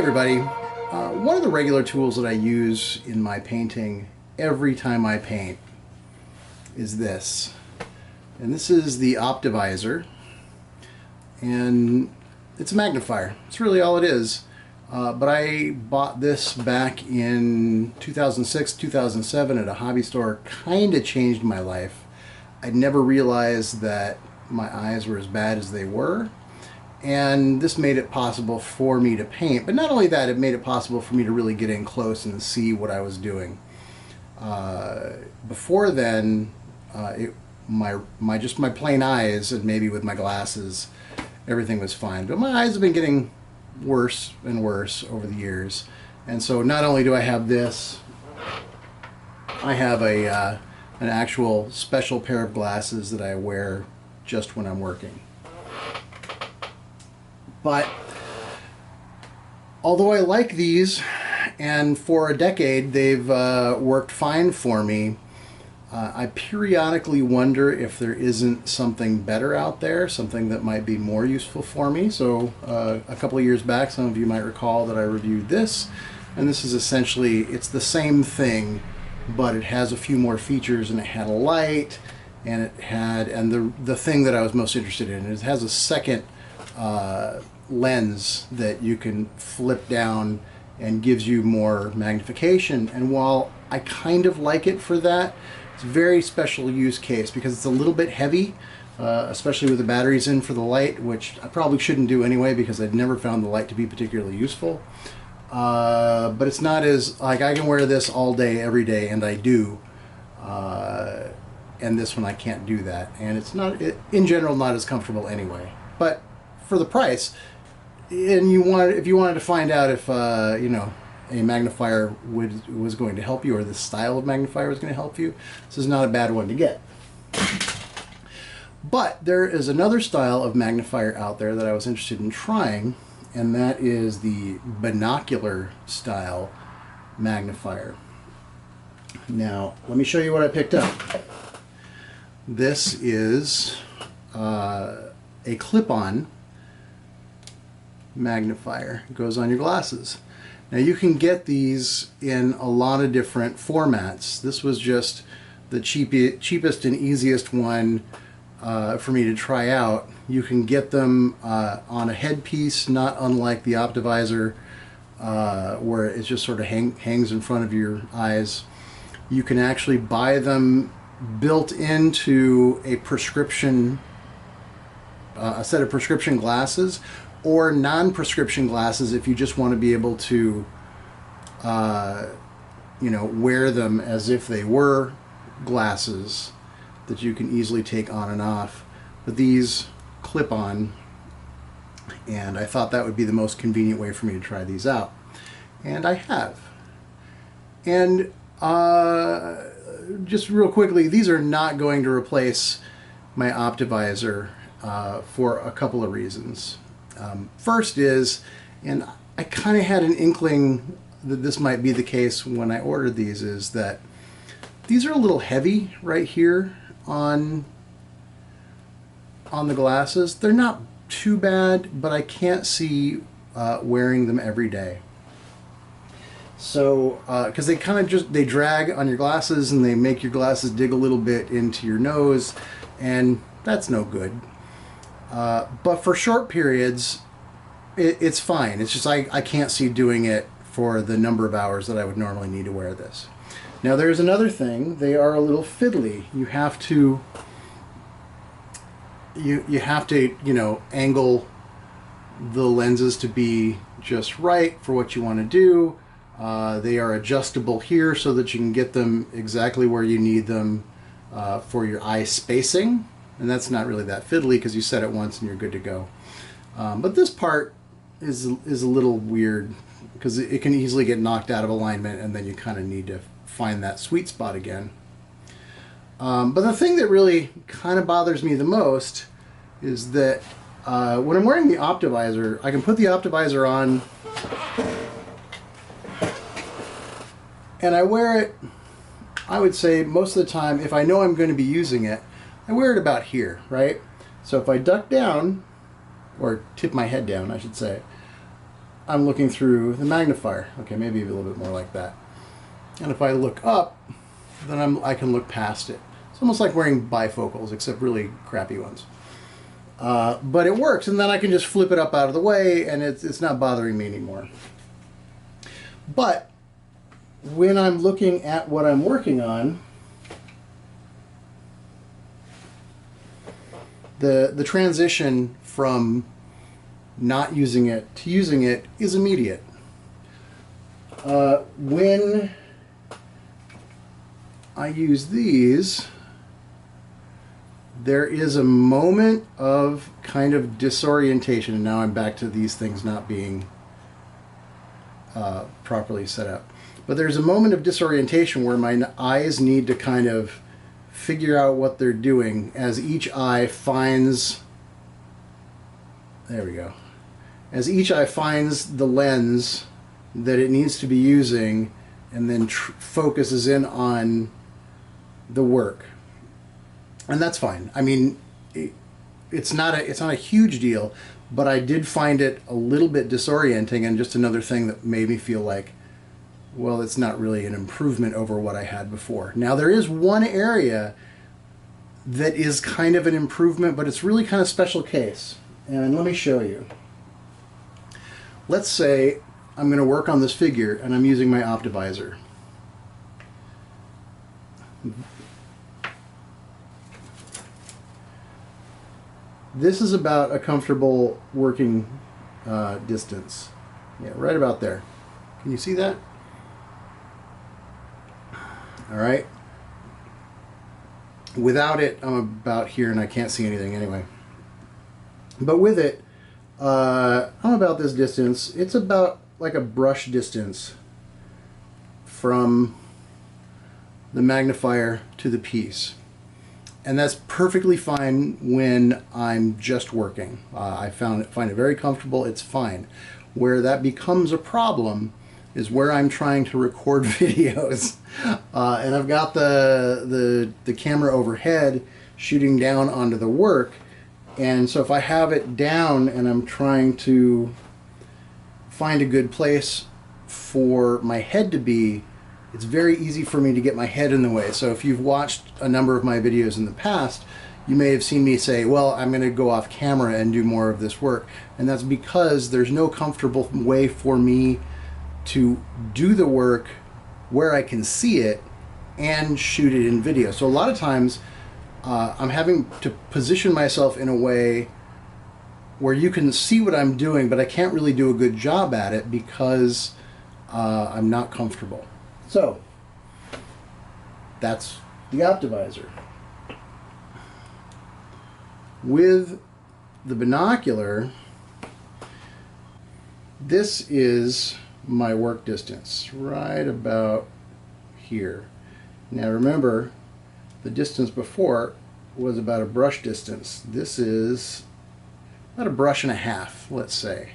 everybody. One of the regular tools that I use in my painting every time I paint is this. And this is the Optivisor. And it's a magnifier. It's really all it is. But I bought this back in 2006, 2007 at a hobby store. Kind of changed my life. I never realized that my eyes were as bad as they were. And this made it possible for me to paint. But not only that, it made it possible for me to really get in close and see what I was doing. Before then, just my plain eyes, and maybe with my glasses, everything was fine. But my eyes have been getting worse and worse over the years. And so not only do I have this, I have an actual special pair of glasses that I wear just when I'm working. But although I like these, and for a decade they've worked fine for me, I periodically wonder if there isn't something better out there, something that might be more useful for me. So a couple of years back, some of you might recall that I reviewed this, and this is essentially, it's the same thing, but it has a few more features, and it had a light, and it had, and the thing that I was most interested in, it has a second lens that you can flip down and gives you more magnification. And while I kind of like it for that, it's a very special use case because it's a little bit heavy, especially with the batteries in for the light, which I probably shouldn't do anyway because I've never found the light to be particularly useful. But it's not as, like, I can wear this all day, every day, and I do. And this one I can't do that. And it's not, in general, not as comfortable anyway. But for the price, and if you wanted to find out if you know, a magnifier was going to help you, or the style of magnifier was going to help you, this is not a bad one to get. But there is another style of magnifier out there that I was interested in trying, and that is the binocular style magnifier. Now let me show you what I picked up. This is a clip-on magnifier. It goes on your glasses. Now you can get these in a lot of different formats. This was just the cheapest and easiest one for me to try out. You can get them on a headpiece, not unlike the Optivisor, where it just sort of hangs in front of your eyes. You can actually buy them built into a prescription, a set of prescription glasses, or non-prescription glasses if you just want to be able to you know, wear them as if they were glasses that you can easily take on and off. But these clip on, and I thought that would be the most convenient way for me to try these out, and I have. And just real quickly, these are not going to replace my Optivisor for a couple of reasons. First is, and I kind of had an inkling that this might be the case when I ordered these, is that these are a little heavy right here on the glasses. They're not too bad, but I can't see wearing them every day. So, because they kind of just, they drag on your glasses and they make your glasses dig a little bit into your nose, and that's no good. But for short periods, it's fine. It's just I can't see doing it for the number of hours that I would normally need to wear this. Now there's another thing. They are a little fiddly. You have to you know, angle the lenses to be just right for what you want to do. They are adjustable here so that you can get them exactly where you need them for your eye spacing. And that's not really that fiddly because you set it once and you're good to go. But this part is a little weird because it can easily get knocked out of alignment, and then you kind of need to find that sweet spot again. But the thing that really kind of bothers me the most is that when I'm wearing the Optivisor, I can put the Optivisor on and I wear it, I would say most of the time, if I know I'm going to be using it, I wear it about here, right? So if I duck down, or tip my head down, I should say, I'm looking through the magnifier. Okay, maybe a little bit more like that. And if I look up, then I can look past it. It's almost like wearing bifocals, except really crappy ones. But it works, and then I can just flip it up out of the way, and it's not bothering me anymore. But when I'm looking at what I'm working on, the transition from not using it to using it is immediate. When I use these, there is a moment of kind of disorientation, and now I'm back to these things not being properly set up. But there's a moment of disorientation where my eyes need to kind of figure out what they're doing as each eye finds, there we go, as each eye finds the lens that it needs to be using, and then focuses in on the work. And that's fine. I mean, it's not a huge deal, but I did find it a little bit disorienting, and just another thing that made me feel like, well, it's not really an improvement over what I had before. Now, there is one area that is kind of an improvement, but it's really kind of special case. And let me show you. Let's say I'm going to work on this figure, and I'm using my Optivisor. This is about a comfortable working distance. Yeah, right about there. Can you see that? All right. Without it, I'm about here, and I can't see anything anyway. But with it, I'm about this distance. It's about like a brush distance from the magnifier to the piece. And that's perfectly fine when I'm just working. I find it very comfortable. It's fine. Where that becomes a problem is where I'm trying to record videos, and I've got the camera overhead shooting down onto the work, and so if I have it down and I'm trying to find a good place for my head to be, it's very easy for me to get my head in the way. So if you've watched a number of my videos in the past, you may have seen me say, well, I'm going to go off camera and do more of this work. And that's because there's no comfortable way for me to do the work where I can see it and shoot it in video. So a lot of times I'm having to position myself in a way where you can see what I'm doing, but I can't really do a good job at it because I'm not comfortable. So that's the Optivisor. With the binocular, this is my work distance, right about here. Now remember, the distance before was about a brush distance. This is about a brush and a half, let's say.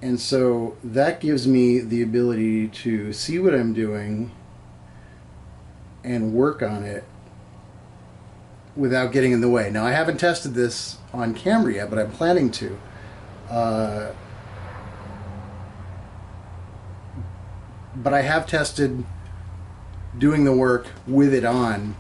And so that gives me the ability to see what I'm doing and work on it without getting in the way. Now, I haven't tested this on camera yet, but I'm planning to. But I have tested doing the work with it on,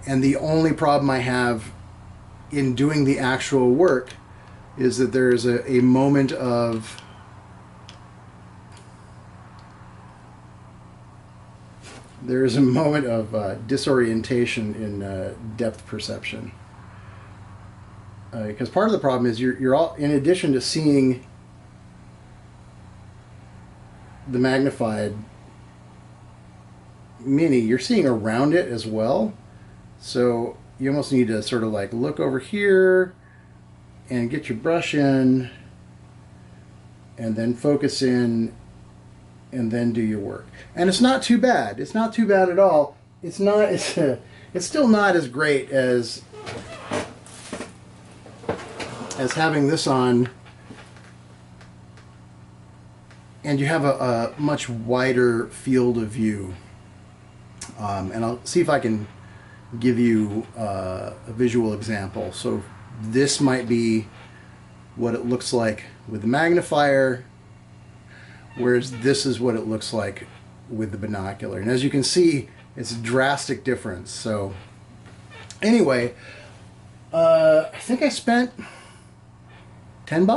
and the only problem I have in doing the actual work is that there's a moment of disorientation in depth perception, because part of the problem is you're all, in addition to seeing the magnified mini, you're seeing around it as well. So you almost need to sort of like look over here and get your brush in and then focus in and then do your work. And it's not too bad. It's not too bad at all. It's still not as great as having this on, and you have a much wider field of view. And I'll see if I can give you a visual example. So this might be what it looks like with the magnifier, whereas this is what it looks like with the binocular. And as you can see, it's a drastic difference. So anyway, I think I spent $10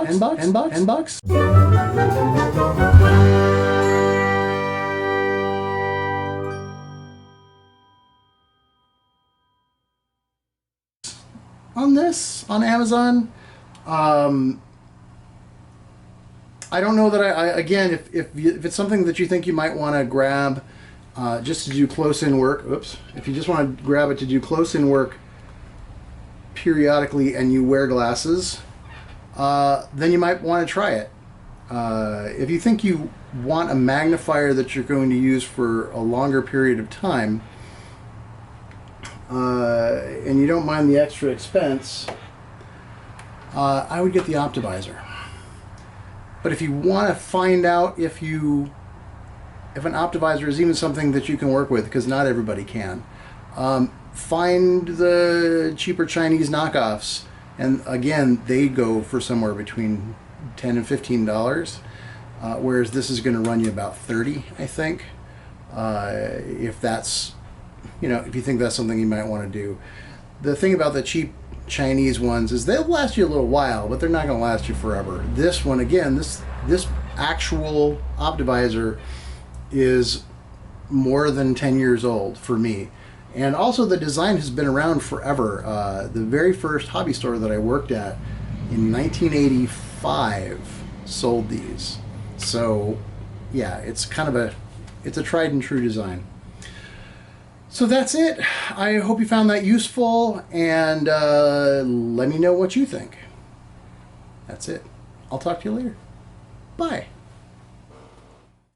on this on Amazon. I don't know that again, if it's something that you think you might want to grab just to do close-in work, if you just want to grab it to do close-in work periodically and you wear glasses, then you might want to try it. If you think you want a magnifier that you're going to use for a longer period of time, and you don't mind the extra expense, I would get the Optivisor. But if you want to find out if an Optivisor is even something that you can work with, because not everybody can, find the cheaper Chinese knockoffs, and again, they go for somewhere between $10 and $15, whereas this is going to run you about $30, I think. If that's, if you think that's something you might want to do. The thing about the cheap Chinese ones is they'll last you a little while, but they're not going to last you forever. This one, again, this actual Optivisor is more than 10 years old for me. And also the design has been around forever. The very first hobby store that I worked at in 1985 sold these. So yeah, it's kind of it's a tried and true design. So that's it. I hope you found that useful, and let me know what you think. That's it. I'll talk to you later. Bye.